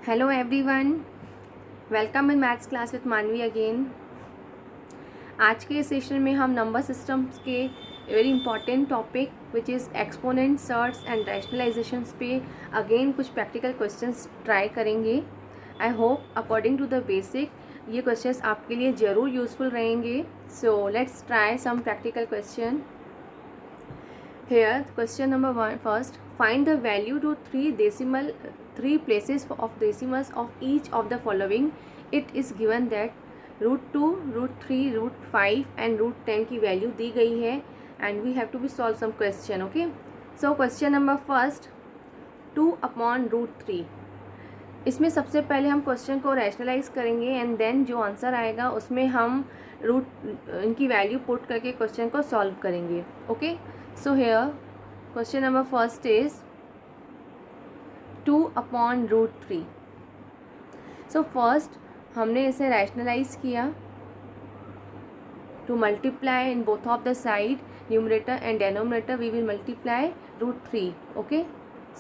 Hello everyone, welcome in maths class with Manvi again. आज के session में हम नंबर सिस्टम्स के very important topic which is exponent, surds and rationalisations पे again कुछ प्रैक्टिकल क्वेश्चंस ट्राई करेंगे। I hope according to the basic ये questions आपके लिए ज़रूर यूज़फुल रहेंगे। So let's try some practical question. Here, question number 1 first. Find the value to three places of decimals of each of the following. It is given that √2, √3, √5 and √10 की value दी गई है and we have to be solve some question. Okay. So question number first, 2/√3. इसमें सबसे पहले हम question को rationalise करेंगे and then जो आंसर आएगा उसमें हम इनकी वैल्यू पुट करके क्वेश्चन को सॉल्व करेंगे. Okay. So here question number first is 2/√3. So first हमने इसे rationalize किया to multiply in both of the side, numerator and denominator we will multiply √3. Okay.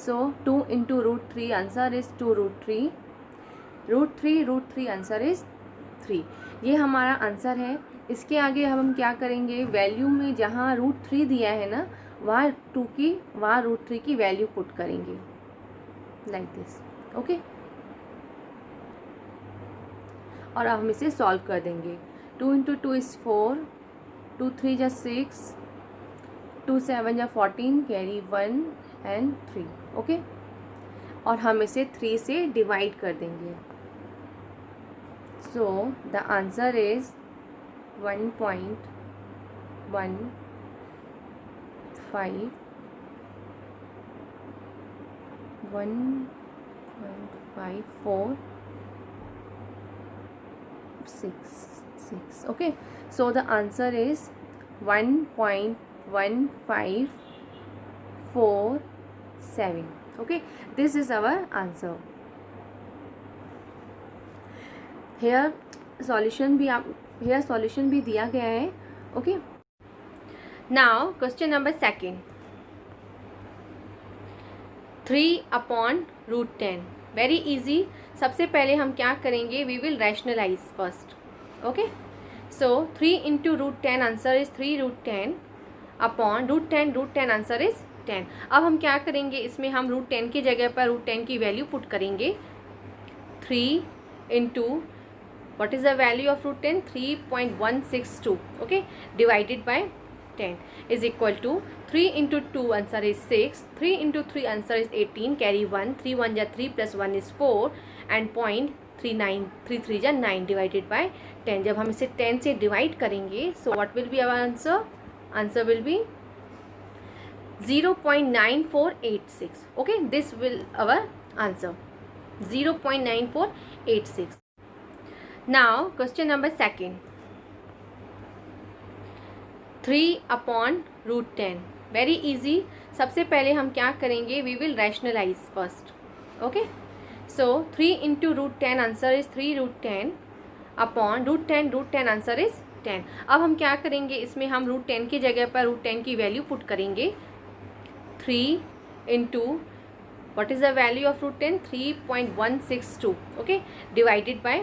So 2 into √3 answer is 2√3. √3 answer is 3. ये हमारा answer है. इसके आगे हम क्या करेंगे, वैल्यू में जहाँ √3 दिया है ना वहाँ √3 की वैल्यू पुट करेंगे लाइक दिस. ओके. और अब हम इसे सॉल्व कर देंगे. 2 into 2 is 4, 2 3 जा 6, 2 7 जा 14, कैरी 1 and 3. ओके. और हम इसे 3 से डिवाइड कर देंगे. सो the answer is 1.15 1.5466. Okay, so the answer is 1.1547. Okay, this is our answer. Here solution भी दिया गया है. Okay. Now question number second, 3/√10. Very easy. सबसे पहले हम क्या करेंगे, we will rationalise first. Okay. So 3 into √10 answer is 3√10 upon √10 answer is 10. अब हम क्या करेंगे, इसमें हम √10 की जगह पर √10 की वैल्यू पुट करेंगे. 3 into what is the value of √10? 3.162. Okay, divided by 10 is equal to 3 into 2 answer is 6, 3 into 3 answer is 18, carry 1, 3 1 ja 3 plus 1 is 4 and 0.39, 3 3 ja 9 divided by 10. जब हम इसे 10 से डिवाइड करेंगे so what will be our answer? Answer will be 0.9486. Okay, this will our answer 0.9486. Now question number second, 3/√10. Very easy. सबसे पहले हम क्या करेंगे, we will rationalise first. Okay. So 3 into √10 answer is 3√10 upon √10 answer is 10. अब हम क्या करेंगे, इसमें हम √10 की जगह पर √10 की वैल्यू पुट करेंगे. 3 into what is the value of √10? 3.162. Okay, divided by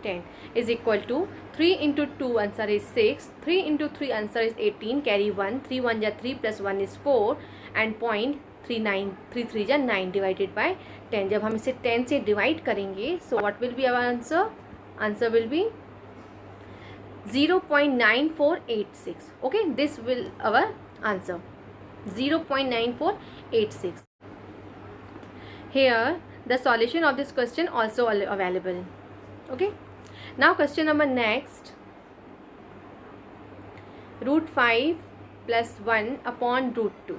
10 is equal to 3 into 2 answer is 6, 3 into 3 answer is 18, carry 1, 3 1 ja 3 plus 1 is 4 and 0.39, 3 3 ja 9 divided by 10. जब हम इसे 10 से डिवाइड करेंगे so what will be our answer? Answer will be 0.9486. Okay, this will our answer 0.9486. Here the solution of this question also available. Okay. Now question number next, √5 plus 1 upon √2.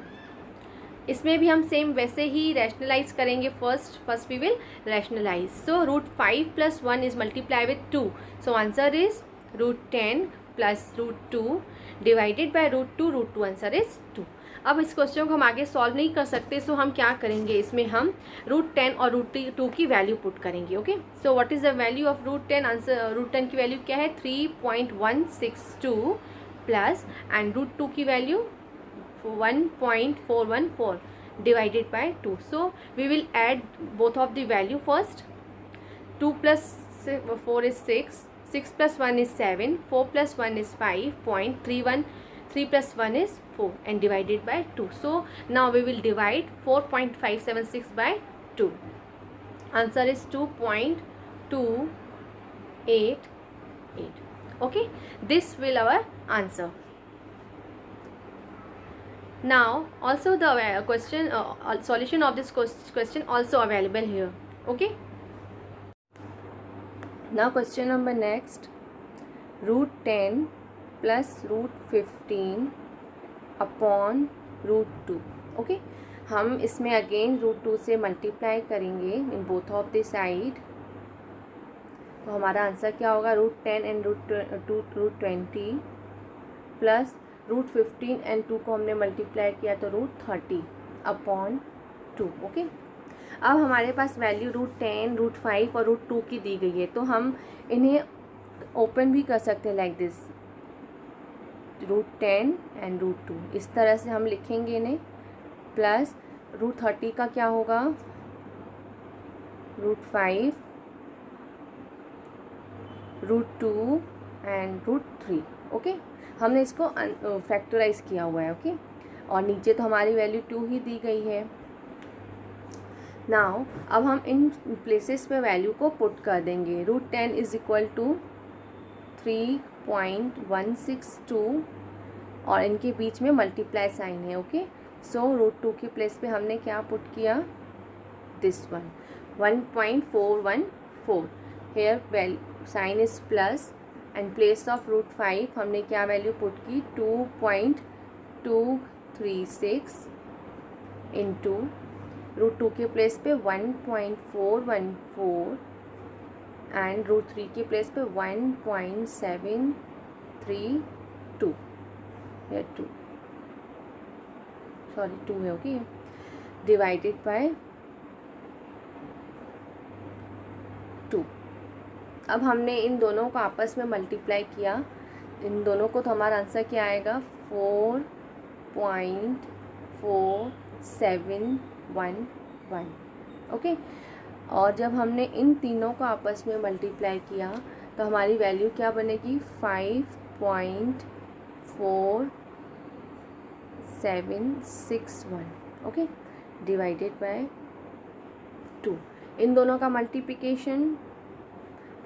इसमें भी हम same वैसे ही rationalise करेंगे. First we will rationalise. So √5 plus 1 is multiply with 2. So answer is √10 plus √2 divided by √2 answer is 2. अब इस question को हम आगे सॉल्व नहीं कर सकते सो हम क्या करेंगे, इसमें हम √10 और √2 की वैल्यू पुट करेंगे. Okay. So what is the value of √10? Answer √10 की वैल्यू क्या है, 3.162 प्लस एंड √2 की value 1.414 divided by 2. So we will add both of the value first. 2 plus 4 is 6, 6 plus 1 is 7, 4 plus 1 is 5.31, 3 plus 1 is 4 and divided by 2. So now we will divide 4.576 by 2. Answer is 2.288. Okay, this will our answer. Now also the question solution of this question also available here. Okay, now question number next, root 10 plus root 15 upon root 2. Okay, हम इसमें again root 2 से multiply करेंगे in both of the side. तो हमारा answer क्या होगा, root 10 and root 20 plus root 15 and 2 को हमने मल्टीप्लाई किया तो रूट 30 अपॉन 2. ओके, अब हमारे पास वैल्यू रूट 10, रूट 5 और रूट 2 की दी गई है, तो हम इन्हें ओपन भी कर सकते हैं like this, root 10 and root 2. इस तरह से हम लिखेंगे इन्हें. प्लस रूट 30 का क्या होगा, root 5, root 2 and root 3. Okay, हमने इसको फैक्टराइज किया हुआ है. ओके, और नीचे तो हमारी वैल्यू 2 ही दी गई है. नाउ अब हम इन प्लेसेस पे वैल्यू को पुट कर देंगे. रूट 10 इज इक्वल टू 3.162 और इनके बीच में मल्टीप्लाई साइन है. ओके, सो रूट 2 के प्लेस पे हमने क्या पुट किया, this one 1.414. Here sign is plus and place of root 5 हमने क्या वैल्यू पुट की, 2.236 इंटू रूट 2 के प्लेस पे 1.414 एंड रूट 3 के प्लेस पे 1.732. या 2 है. Okay, divided by 2. अब हमने इन दोनों को आपस में मल्टीप्लाई किया, इन दोनों को, तो हमारा आंसर क्या आएगा, 4.4711. ओके, और जब हमने इन तीनों को आपस में मल्टीप्लाई किया तो हमारी वैल्यू क्या बनेगी, 5.4761. Okay, divided by 2. इन दोनों का मल्टीप्लिकेशन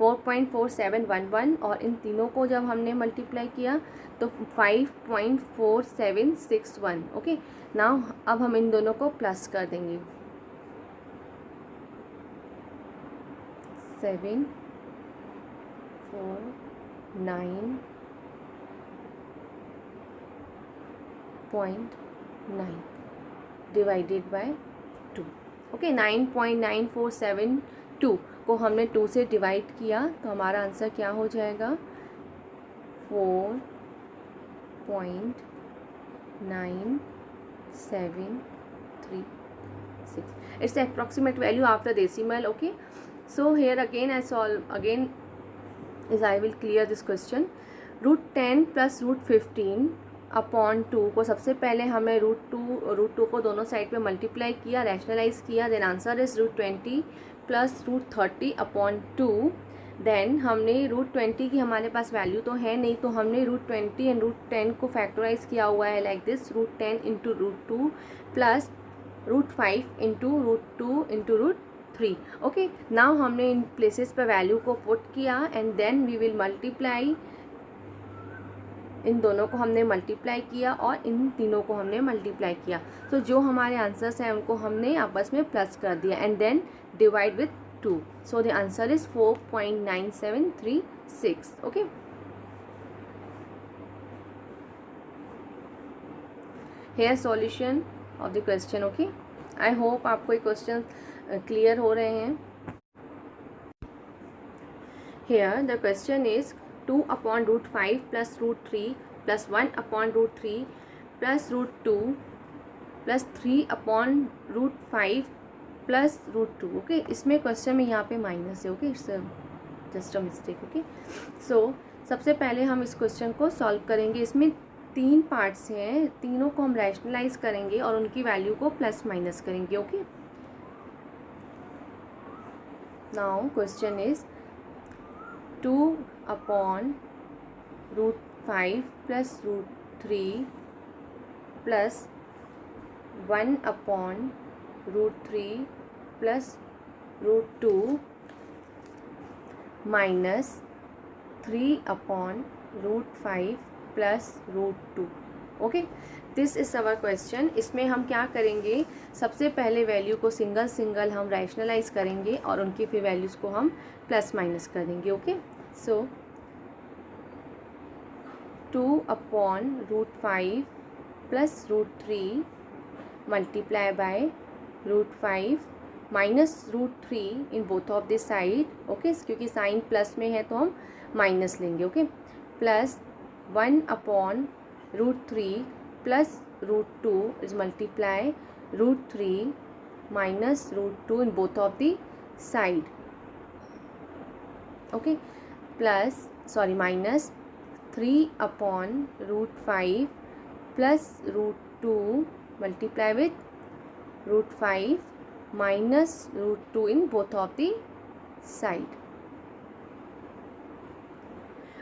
4.4711 और इन तीनों को जब हमने मल्टीप्लाई किया तो 5.4761. ओके, नाउ अब हम इन दोनों को प्लस कर देंगे, 749.9 डिवाइडेड बाय 2. ओके, 9.9472 को हमने 2 से डिवाइड किया तो हमारा आंसर क्या हो जाएगा, 4.9736. It's the approximate value after decimal. Okay, so here again I will clear this question. Root 10 plus root 15 upon 2 को सबसे पहले हमें रूट 2 को दोनों साइड पे मल्टीप्लाई किया, रैशनलाइज किया. Then answer is root 20 plus root 30 upon 2. Then हमने रूट 20 की हमारे पास वैल्यू तो है नहीं, तो हमने रूट 20 एंड रूट 10 को फैक्टराइज किया हुआ है like this, root 10 into root 2 plus root 5 into root 2 into root 3. Okay, now हमने इन प्लेसेस पर वैल्यू को पुट किया and then we will multiply. इन दोनों को हमने मल्टीप्लाई किया और इन तीनों को हमने मल्टीप्लाई किया. तो जो हमारे आंसर्स हैं उनको हमने आपस में प्लस कर दिया and then divide with 2. So the answer is 4.9736. Okay, here solution of the question. Okay, I hope आपको ये क्वेश्चन क्लियर हो रहे हैं. Here the question is 2 upon root 5 plus root 3 plus 1 upon root 3 plus root 2 plus 3 upon root 5 plus root 2. Okay, इसमें question में यहाँ पे minus है. Okay, it's just a mistake. Okay, सो सबसे पहले हम इस क्वेश्चन को सॉल्व करेंगे. इसमें 3 पार्ट्स हैं, तीनों को हम रैशनलाइज करेंगे और उनकी वैल्यू को प्लस माइनस करेंगे. Okay, Now question is 2 upon root 5 plus root 3 plus 1 upon root 3 plus root 2 minus 3 upon root 5 plus root 2. Okay, this is our question. इसमें हम क्या करेंगे, सबसे पहले वैल्यू को सिंगल सिंगल हम रैशनलाइज करेंगे और उनकी फिर वैल्यूज़ को हम प्लस माइनस कर देंगे. Okay, so 2 upon root 5 plus root 3 multiply by root 5 minus root 3 in both of this side. Okay, क्योंकि साइन प्लस में है तो हम माइनस लेंगे. Okay, plus 1 upon root 3 plus root 2 is multiply root 3 minus root 2 in both of the side. Okay, plus minus 3 upon root 5 plus root 2 multiply with root 5 minus root 2 in both of the side.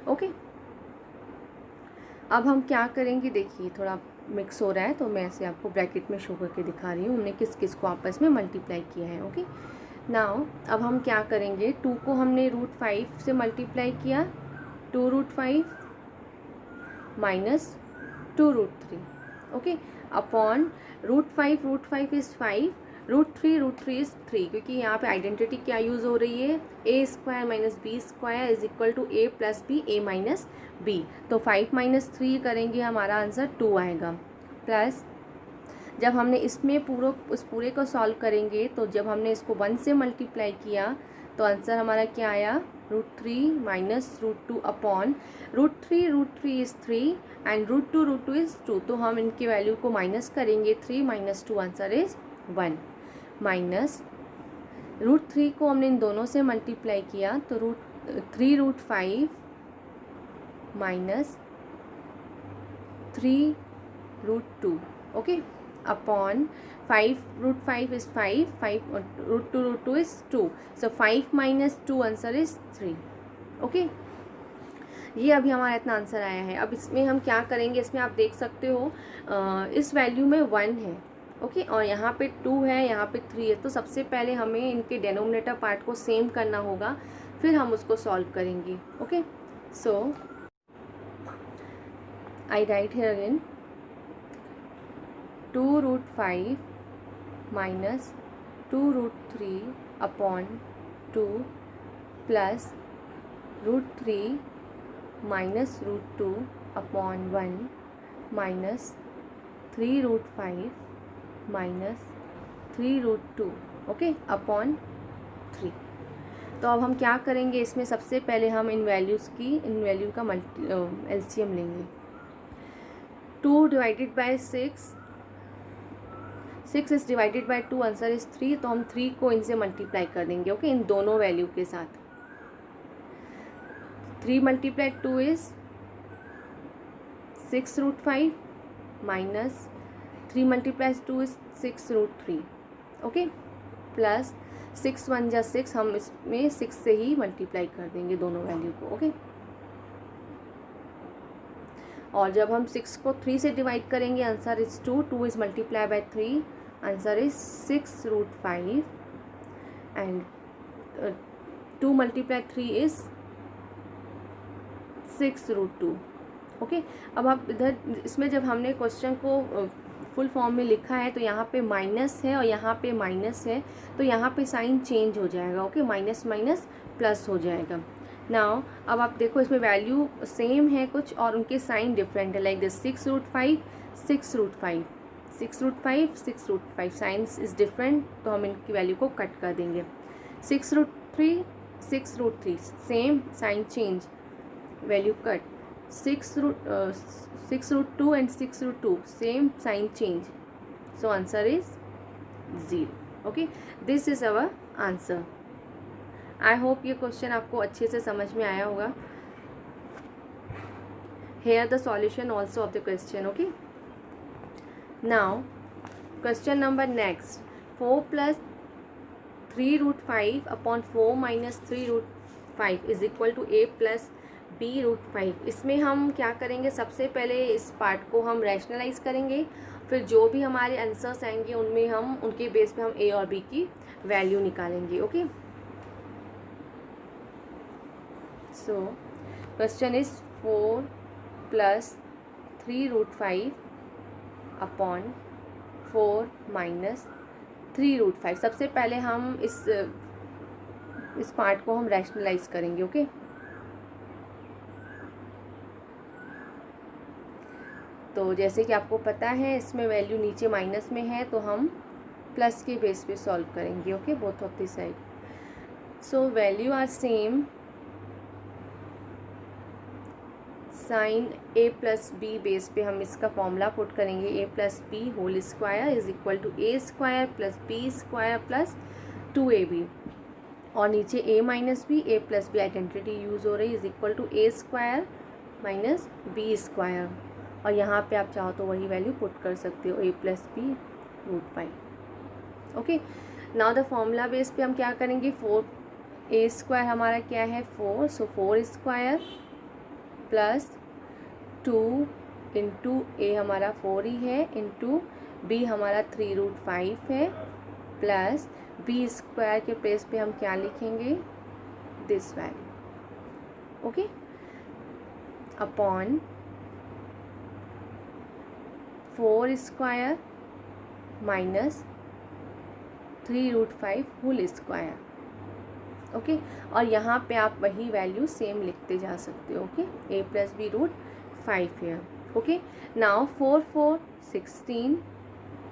Okay, अब हम क्या करेंगे, देखिए थोड़ा mix हो रहा है तो मैं ऐसे आपको ब्रैकेट में शो करके दिखा रही हूँ हमने किस किस को आपस में मल्टीप्लाई किया है. ओके, नाउ अब हम क्या करेंगे, 2 को हमने रूट 5 से मल्टीप्लाई किया, 2 root 5 minus 2 root 3. Okay, upon root 5 is 5, root 3 is 3, क्योंकि यहाँ पे आइडेंटिटी क्या यूज़ हो रही है, A square minus B square is equal to A plus B, A minus B. तो 5 माइनस 3 करेंगे हमारा आंसर 2 आएगा. प्लस जब हमने इसमें उस पूरे को सॉल्व करेंगे तो जब हमने इसको 1 से मल्टीप्लाई किया तो आंसर हमारा क्या आया, root 3 minus root 2 upon root 3 is 3 and root 2 is 2. तो हम इनकी वैल्यू को माइनस करेंगे, 3 minus 2 answer is 1. Minus root 3 को हमने इन दोनों से मल्टीप्लाई किया तो 3 root 5 minus 3 root 2. Okay, upon 5 root 5 is 5 root 2 is 2. So 5 minus 2 answer is 3. Okay, ये अभी हमारा इतना आंसर आया है. अब इसमें हम क्या करेंगे, इसमें आप देख सकते हो इस वैल्यू में 1 है. ओके, और यहाँ पे 2 है, यहाँ पे 3 है. तो सबसे पहले हमें इनके डेनोमिनेटर पार्ट को सेम करना होगा, फिर हम उसको सॉल्व करेंगे. Okay, so I write here again 2 root 5 minus 2 root 3 upon 2 plus root 3 minus root 2 upon 1 minus 3 root 5 minus 3 root 2. Okay, upon 3. तो अब हम क्या करेंगे, इसमें सबसे पहले हम इन वैल्यू का एलसीएम लेंगे. 2 divided by 6 is divided by 2 answer is 3. तो हम 3 को इनसे मल्टीप्लाई कर देंगे. ओके, इन दोनों वैल्यू के साथ 3 multiply 2 is 6 root 5 minus 3 multiply 2 is 6 root 3. Okay, plus 6 1 जा 6, हम इसमें 6 से ही मल्टीप्लाई कर देंगे दोनों वैल्यू को. ओके, और जब हम 6 को 3 से डिवाइड करेंगे answer is 2 is multiply by 3, answer is 6 root 5 and 2 multiply 3 is 6 root 2. Okay, अब आप इधर इसमें जब हमने क्वेश्चन को फुल फॉर्म में लिखा है तो यहाँ पे माइनस है और यहाँ पे माइनस है, तो यहाँ पे साइन चेंज हो जाएगा. ओके, माइनस माइनस प्लस हो जाएगा. नाउ अब आप देखो इसमें वैल्यू सेम है कुछ और उनके साइन डिफरेंट है. Like this 6 root 5 6 root 5 6 root 5 6 root 5 signs is different, तो हम इनकी वैल्यू को कट कर देंगे. 6 root 3 6 root 3 same sign change, value cut. 6 root 2 and 6 root 2 same sign change, so answer is 0. Okay, this is our answer. I hope ये question आपको अच्छे से समझ में आया होगा. Here the solution also of the question. Okay, now question number next, 4 plus 3√5 upon 4 minus 3√5 is equal to a plus b√5। इसमें हम क्या करेंगे, सबसे पहले इस पार्ट को हम रैशनलाइज करेंगे, फिर जो भी हमारे आंसर्स आएंगे उनमें हम उनके बेस पे हम a और b की वैल्यू निकालेंगे। Okay, so question is 4 plus 3√5 upon 4 minus 3√5। सबसे पहले हम इस पार्ट को हम रैशनलाइज करेंगे। ओके, तो जैसे कि आपको पता है इसमें वैल्यू नीचे माइनस में है तो हम प्लस के बेस पे सॉल्व करेंगे। Okay, both of the side, so value are same. Sign a plus B base पे हम इसका फॉर्मूला पुट करेंगे, a plus B whole square is equal to a square plus B square plus 2ab, और नीचे a minus B, a plus B identity use हो रही, is equal to a square minus B square, और यहाँ पे आप चाहो तो वही वैल्यू पुट कर सकते हो, a plus b√5। Okay, now the formula base पे हम क्या करेंगे, 4a स्क्वायर हमारा क्या है 4, so 4 square plus 2 into A हमारा 4 ही है, इंटू बी हमारा 3√5 है, प्लस बी स्क्वायर के प्लेस पे हम क्या लिखेंगे, this value. Okay, upon 4 square minus 3√5 whole square. Okay, और यहाँ पे आप वही वैल्यू सेम लिखते जा सकते हो। ओके, a प्लस b√5 है। Okay, now 4 4 16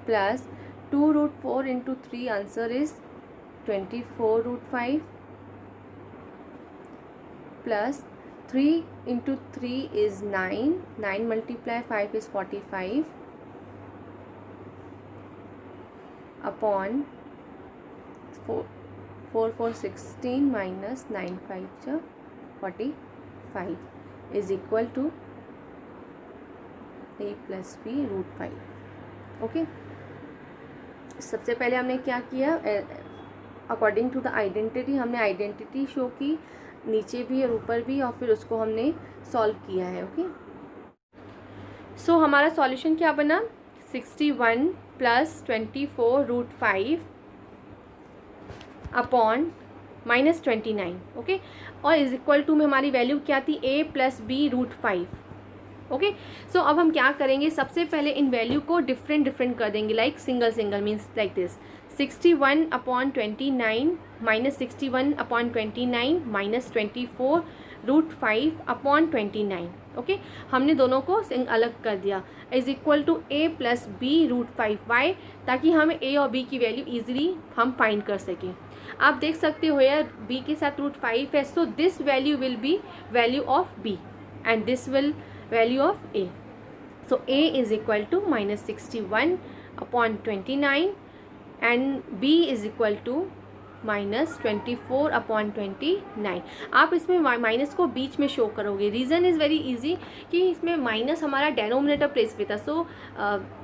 plus 2√4 into 3 answer is 24√5 plus 3 into 3 is 9, 9 multiply 5 is 45 upon 4 4 16 minus 9 5 45 is equal to a plus b√5। Okay, सबसे पहले हमने क्या किया, अकॉर्डिंग टू द आइडेंटिटी हमने आइडेंटिटी शो की नीचे भी और ऊपर भी, और फिर उसको हमने सॉल्व किया है। ओके, सो हमारा सॉल्यूशन क्या बना, 61 प्लस 24√5 अपॉन माइनस 29। ओके, और इज इक्वल टू में हमारी वैल्यू क्या थी, a प्लस b√5। ओके, सो अब हम क्या करेंगे, सबसे पहले इन वैल्यू को डिफरेंट कर देंगे, like single means like this, 61 upon 29 minus 61 upon 29 minus 24√5 upon 29। Okay, हमने दोनों को अलग कर दिया, is equal to a plus b√5। Why, ताकि हमें a और b की वैल्यू ईजिली हम फाइंड कर सकें। आप देख सकते हो यार b के साथ √5 है, so this value will be value of b and this will value of a। So a is equal to minus 61 upon 29 and b is equal to minus 24 upon 29। आप इसमें माइनस को बीच में शो करोगे, reason is very easy कि इसमें minus हमारा denominator place पे था, सो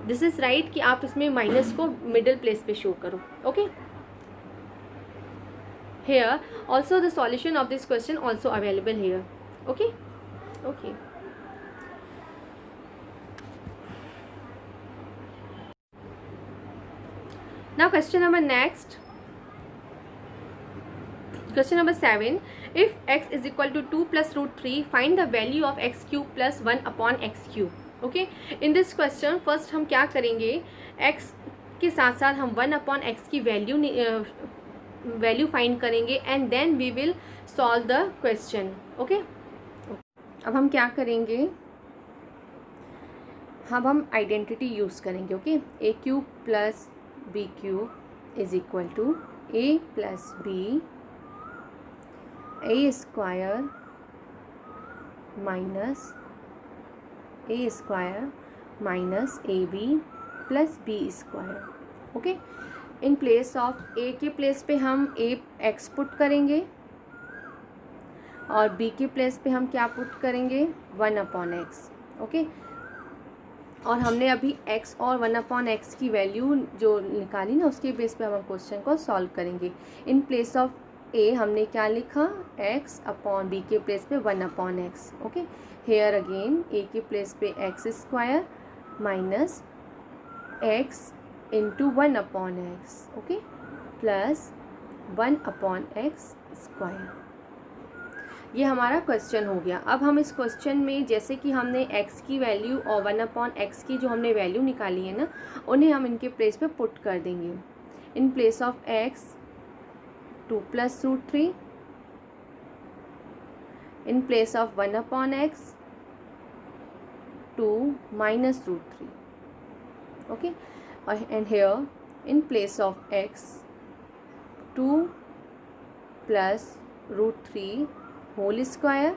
दिस इज़ राइट कि आप इसमें माइनस को मिडिल प्लेस पे शो करो। Okay, here also the solution of this question also available here। okay, okay, now question number next, question number 7, if x is equal to 2 plus √3 find the value of x cube plus 1 upon x cube। okay, in this question first हम क्या करेंगे, x के साथ साथ हम 1 upon x की value find करेंगे and then we will solve the question. Okay, अब हम क्या करेंगे, हम आइडेंटिटी यूज़ करेंगे। Okay, a cube plus b cube is equal to a plus b a square minus a square minus ab plus b square. Okay, in place of a के place पे हम x put करेंगे और b के place पे हम क्या put करेंगे, 1 अपॉन x। ओके, और हमने अभी x और 1/x की वैल्यू जो निकाली ना, उसके बेस पे हम क्वेश्चन को सॉल्व करेंगे। इन प्लेस ऑफ a हमने क्या लिखा, x/b के प्लेस पे 1/x। Okay, here again a के प्लेस पे x² minus x into 1/x, okay, plus 1/x²। ये हमारा क्वेश्चन हो गया। अब हम इस क्वेश्चन में जैसे कि हमने x की वैल्यू और 1/x की जो हमने वैल्यू निकाली है ना, उन्हें हम इनके प्लेस पे पुट कर देंगे। In place of x 2 + √3, in place of 1/x 2 - √3, okay, and here in place of x 2 + √3 whole square.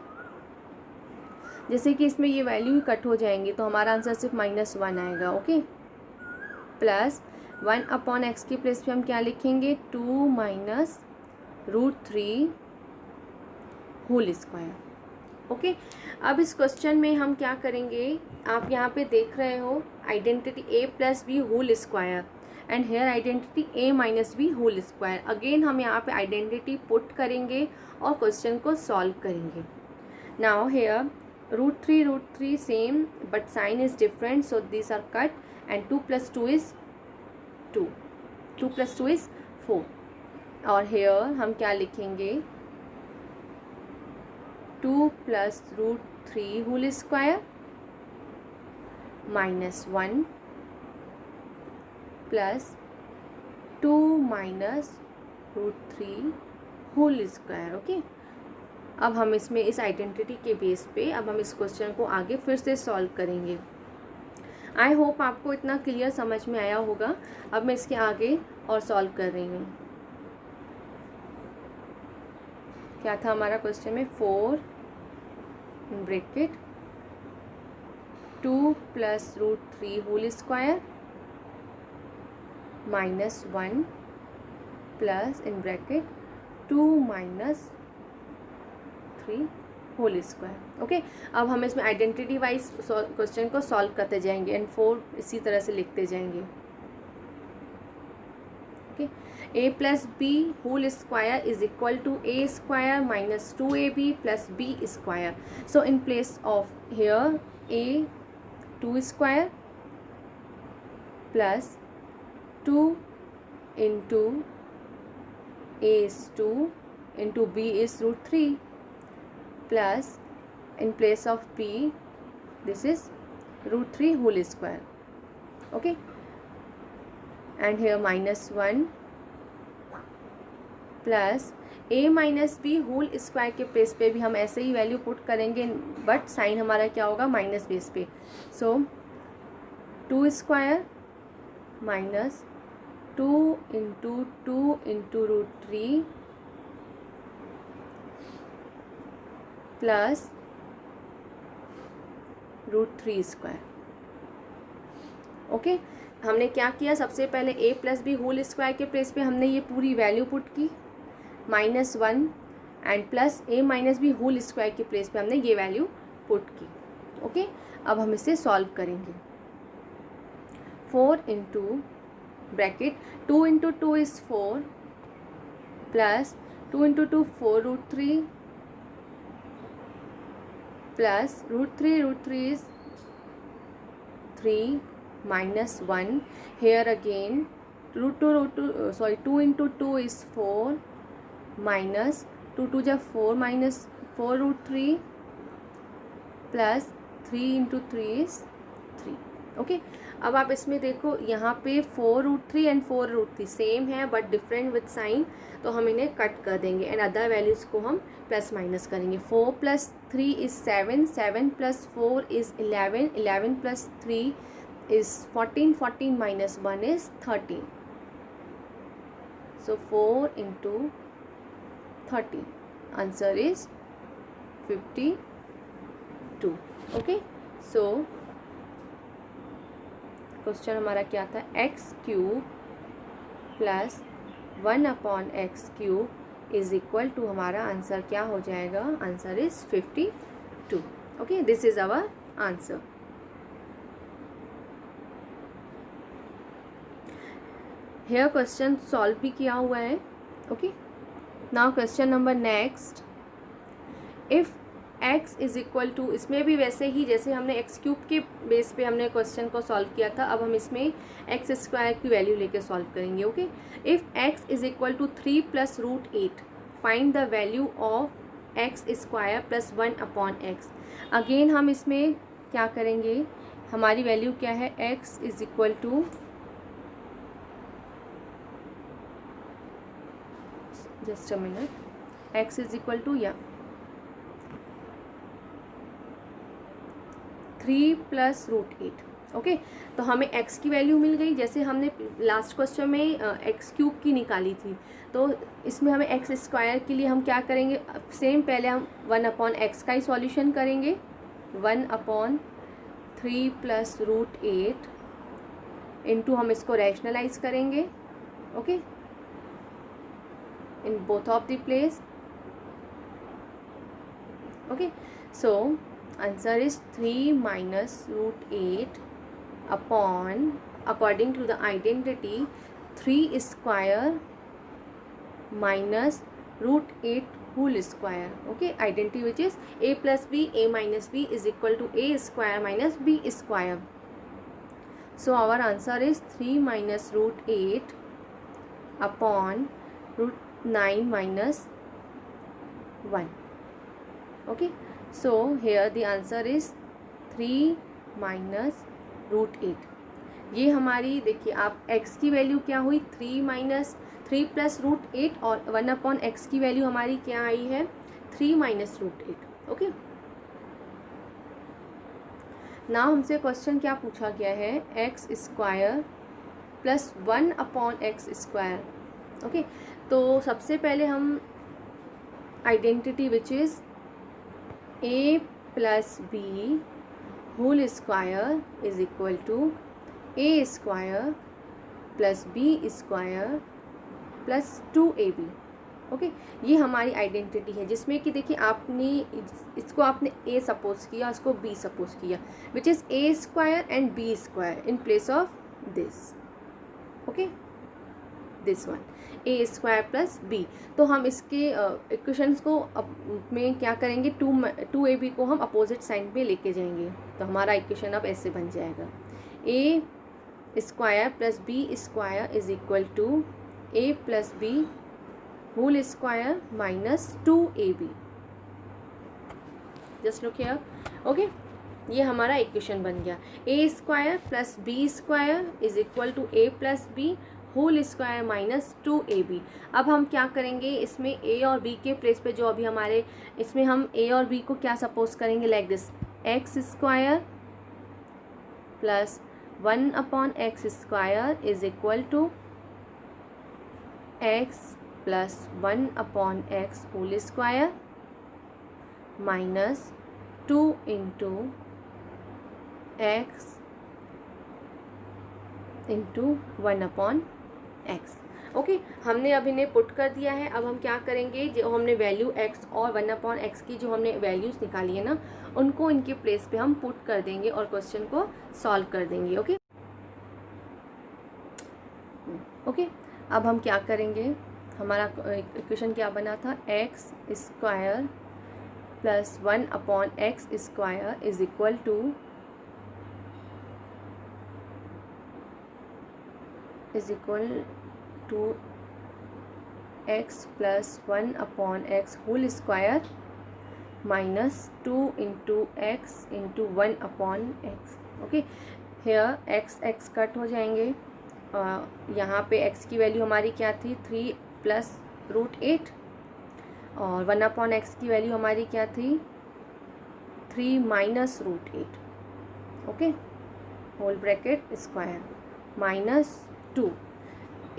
जैसे कि इसमें ये वैल्यू ही कट हो जाएंगी तो हमारा आंसर सिर्फ -1 आएगा। ओके, प्लस 1/x की प्लेस पे हम क्या लिखेंगे, 2 - √3 होल स्क्वायर। ओके, अब इस क्वेश्चन में हम क्या करेंगे, आप यहाँ पे देख रहे हो identity a + b whole square and here identity a - b whole square. Again हम यहाँ पे आइडेंटिटी पुट करेंगे और क्वेश्चन को सॉल्व करेंगे। Now here √3 same but sign is different, so this are cut and 2 + 2 is 2, 2 + 2 is 4। और here हम क्या लिखेंगे, 2 + √3 whole square -1 plus 2 - √3 whole square. Okay, अब हम इसमें इस आइडेंटिटी के बेस पे अब हम इस क्वेश्चन को आगे फिर से सॉल्व करेंगे। आई होप आपको इतना क्लियर समझ में आया होगा। अब मैं इसके आगे और सॉल्व कर रही हूँ। क्या था हमारा क्वेश्चन में, 4 bracket 2 + √3 whole square -1 plus in bracket 2 - 3 whole square. Okay, अब हम इसमें आइडेंटिटी वाइज क्वेश्चन को सॉल्व करते जाएंगे एंड 4 इसी तरह से लिखते जाएंगे। Okay, a + b whole square is equal to a² - 2ab + b²। So in place of here a 2² plus 2 into a is 2 into b is √3 plus in place of b this is √3 whole square. Okay, and here -1 plus a - b whole square के place पे भी हम ऐसे ही value put करेंगे, but sign हमारा क्या होगा, माइनस बेस पे। So 2² minus 2 into 2 into √3 plus √3²। Okay, हमने क्या किया, सबसे पहले a + b होल स्क्वायर के प्लेस पे हमने ये पूरी वैल्यू पुट की -1 and plus a - b whole square के प्लेस पे हमने ये वैल्यू पुट की। ओके, अब हम इसे सॉल्व करेंगे। 4 into bracket 2 into 2 is 4 plus 2 into 2 4 √3 plus √3 is 3 -1 here again 2 into 2 is 4 minus 2 2 जा 4 minus 4 √3 plus 3 into 3 is 3। Okay, अब आप इसमें देखो यहाँ पे 4 √3 एंड 4 √3 सेम है बट डिफरेंट विथ साइन, तो हम इन्हें कट कर देंगे एंड अदर वैल्यूज़ को हम प्लस माइनस करेंगे। 4 + 3 is 7, 7 + 4 is 11, 11 + 3 is 14, 14 minus 1 is 13. So 4 into 13, answer is 52. Okay, so question हमारा क्या था, x³ plus 1/x³ is equal to, हमारा आंसर क्या हो जाएगा, answer is 52। Okay, this is our answer. Here question solve भी किया हुआ है. Okay, now question number next. If x is equal to, इसमें भी वैसे ही जैसे हमने एक्स क्यूब के बेस पे हमने क्वेश्चन को सॉल्व किया था, अब हम इसमें एक्स स्क्वायर की वैल्यू लेके सॉल्व करेंगे. Okay, if x is equal to 3 + √8 find the value of x square plus 1/x. Again हम इसमें क्या करेंगे, हमारी वैल्यू क्या है, x is equal to, just a minute, x is equal to 3 + √8. Okay, तो हमें x की वैल्यू मिल गई जैसे हमने लास्ट क्वेश्चन में एक्स क्यूब की निकाली थी. तो इसमें हमें एक्स स्क्वायर के लिए हम क्या करेंगे, सेम पहले हम 1/x का ही सॉल्यूशन करेंगे. 1/3 + √8 इंटू हम इसको रैशनलाइज करेंगे. Okay, in both of the place. Okay, so answer is 3 minus √8 upon, according to the identity, 3 square minus √8 whole square. Okay, identity which is a plus b, a minus b is equal to a square minus b square. So our answer is 3 minus √8 upon √9 minus 1. Okay, so here the answer is 3 minus √8. ये हमारी देखिए, आप x की value क्या हुई, 3 + √8 और 1/x की value हमारी क्या आई है, 3 minus √8. ओके, ना हमसे क्वेश्चन क्या पूछा गया है, x square plus 1/x². Okay, तो सबसे पहले हम identity which is a plus b whole square is equal to a square plus b square plus 2ab. Okay, ये हमारी आइडेंटिटी है जिसमें कि देखिए आपने इसको आपने a सपोज किया, इसको b सपोज किया, which is a² and b² in place of this. Okay, this one a² plus b. तो हम इसके इक्वेशंस को में क्या करेंगे, 2ab को हम अपोजिट साइन पे लेके जाएंगे. तो हमारा इक्वेशन अब ऐसे बन जाएगा, a² plus b² is equal to a plus b whole square minus 2ab. Just look here. Okay, ये हमारा इक्वेशन बन गया, a² plus b² is equal to a plus b whole square minus 2ab. अब हम क्या करेंगे, इसमें a और b के प्लेस पे जो अभी हमारे, इसमें हम a और b को क्या सपोज करेंगे, like this, x² plus 1/x² is equal to x plus 1/x whole square minus 2 into x into 1/x. Okay, हमने अभी ने पुट कर दिया है. अब हम क्या करेंगे, जो हमने वैल्यू x और 1/x की जो हमने वैल्यूज़ निकाली है ना, उनको इनके प्लेस पे हम पुट कर देंगे और क्वेश्चन को सॉल्व कर देंगे. ओके, ओके, अब हम क्या करेंगे, हमारा इक्वेशन क्या बना था, x² plus 1/x² is equal to x plus 1/x whole square minus 2 into x into 1/x. Okay, here x cut हो जाएंगे. यहाँ पे x की वैल्यू हमारी क्या थी, 3 + √8 और 1/x की वैल्यू हमारी क्या थी, 3 minus √8. Okay, whole bracket square minus 2.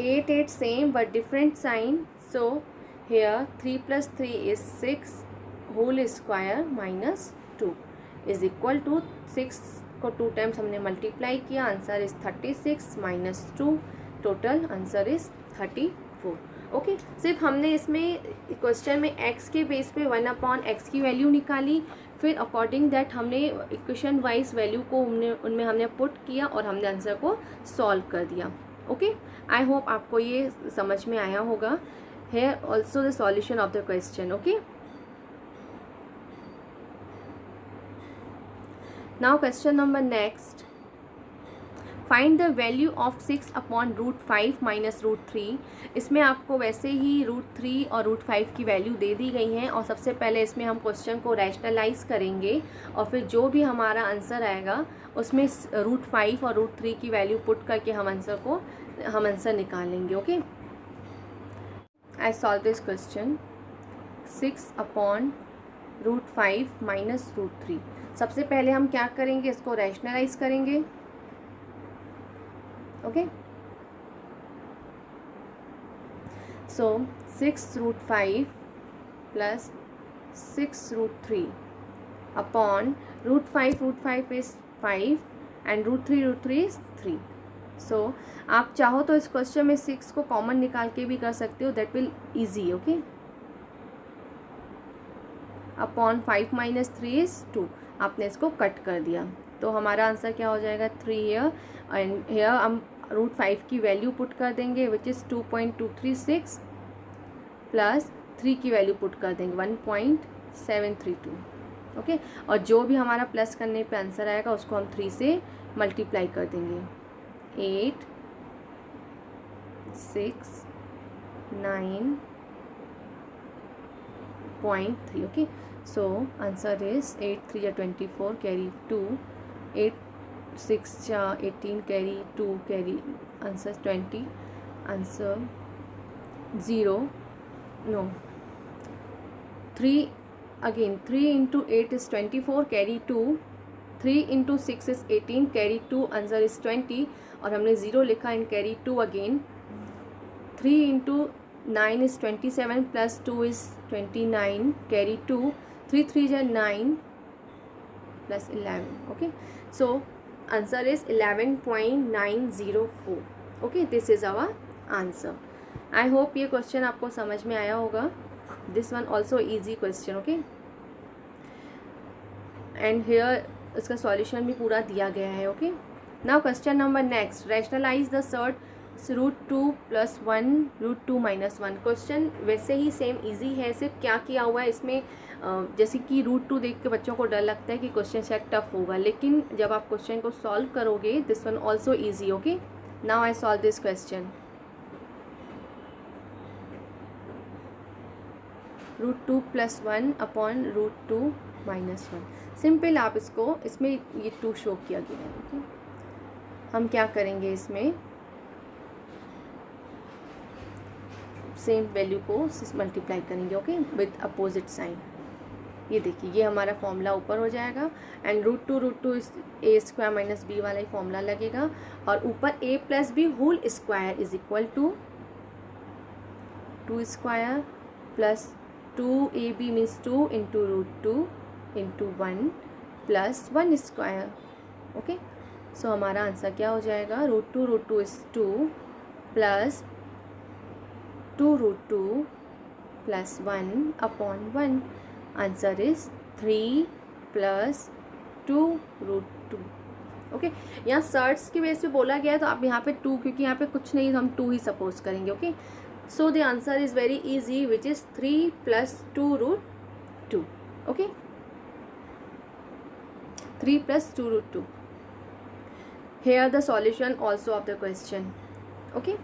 8 same but different sign. So here 3 + 3 is 6 whole square minus 2 is equal to 6 को 2 टाइम्स हमने मल्टीप्लाई किया. Answer is 36 minus 2. Total answer is 34. Okay, सिर्फ हमने इसमें क्वेश्चन में x के बेस पे 1/x की वैल्यू निकाली, फिर अकॉर्डिंग दैट हमने इक्वेशन वाइज वैल्यू को उनमें हमने पुट किया और हमने आंसर को सॉल्व कर दिया. ओके, आई होप आपको ये समझ में आया होगा. Here also the solution of the question. Okay, now question number next. Find the value of 6 upon root 5 minus root 3. इसमें आपको वैसे ही रूट 3 और रूट 5 की वैल्यू दे दी गई हैं और सबसे पहले इसमें हम क्वेश्चन को रैशनलाइज करेंगे और फिर जो भी हमारा आंसर आएगा उसमें रूट 5 और रूट 3 की वैल्यू पुट करके हम आंसर निकालेंगे. Okay, I solve this question. 6 upon root 5 minus root 3. सबसे पहले हम क्या करेंगे, इसको रैशनलाइज करेंगे. Okay, so 6 root 5 plus 6 root 3 upon root 5 is 5 and root 3 is 3. So आप चाहो तो इस क्वेश्चन में 6 को कॉमन निकाल के भी कर सकते हो, that will easy. Okay, upon 5 minus 3 is 2. आपने इसको कट कर दिया तो हमारा आंसर क्या हो जाएगा, 3 हियर एंड हियर हम रूट 5 की वैल्यू पुट कर देंगे विच इज़ 2.236 प्लस 3 की वैल्यू पुट कर देंगे 1.732. ओके, और जो भी हमारा प्लस करने पे आंसर आएगा उसको हम 3 से मल्टीप्लाई कर देंगे. 8 6 9.3. okay, so answer is 8 3 are 24 carry 2, 8 6 18 carry 2 carry answer 20, answer 0 no 3 again 3 into 8 is 24 carry 2, 3 into 6 is 18 carry 2 answer is 20 और हमने 0 लिखा and carry 2 again. 3 into 9 is 27 plus 2 is 29 carry 2, 3 3 is 9 plus 11. okay, so answer is 11.904. okay, this is our answer. I hope ये question आपको समझ में आया होगा. this one also easy question. okay, and here इसका सॉल्यूशन भी पूरा दिया गया है. Okay, now question number next. Rationalise the surd root 2 plus 1 root 2 minus 1. Question वैसे ही सेम इजी है, सिर्फ क्या किया हुआ है इसमें जैसे कि रूट 2 देख के बच्चों को डर लगता है कि क्वेश्चन शायद टफ होगा, लेकिन जब आप क्वेश्चन को सॉल्व करोगे this one also easy. Okay, now I solve this question. Root 2 plus 1 upon root 2 minus 1. Simple, आप इसको इसमें ये 2 शो किया गया है. ओके, हम क्या करेंगे, इसमें सेम वैल्यू को मल्टीप्लाई करेंगे. Okay, with opposite sign. ये देखिए ये हमारा फॉर्मूला ऊपर हो जाएगा एंड रूट टू इस ए स्क्वायर माइनस बी वाला ही फॉर्मूला लगेगा और ऊपर a plus B whole square is equal to 2 square plus 2ab means 2 into root 2 into 1 plus 1 square. Okay, so हमारा आंसर क्या हो जाएगा, root two is 2 plus 2 root 2 plus 1 upon 1. Answer is 3 plus 2 root 2. Okay, यहाँ surds की base पे बोला गया है तो आप यहाँ पे 2, क्योंकि यहाँ पे कुछ नहीं तो हम 2 ही सपोज करेंगे. Okay, so the answer is very easy which is 3 plus 2 root 2. Okay, 3 plus 2 root 2. Here the solution also of the question. Okay.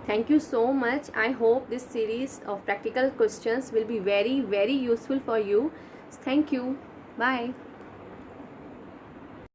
Thank you so much. I hope this series of practical questions will be very, very useful for you. Thank you. Bye.